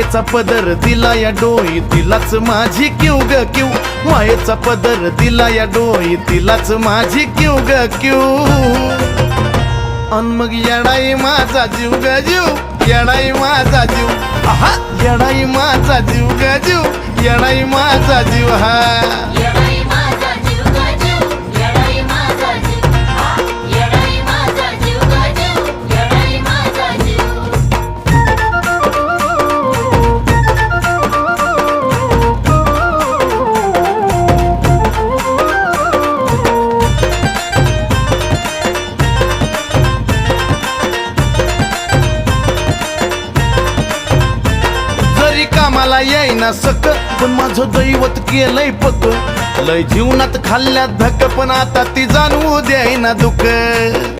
मायेचा पदर दिला या डोई तिलाच माझी क्यू ग क्यू मायेचा पदर दिला या डोई तिलाच माझी क्यू ग क्यू अन मग येडाई माझा जीव ग जीव येडाई माझा जीव आहा येडाई माझा जीव ग जीव येडाई माझा जीव हा कामाला येईना सक पण माझं दैवत केलंय पक लय जीवनात खाल्ल्या धक पण आता ती जाणवू द्यायना दुःख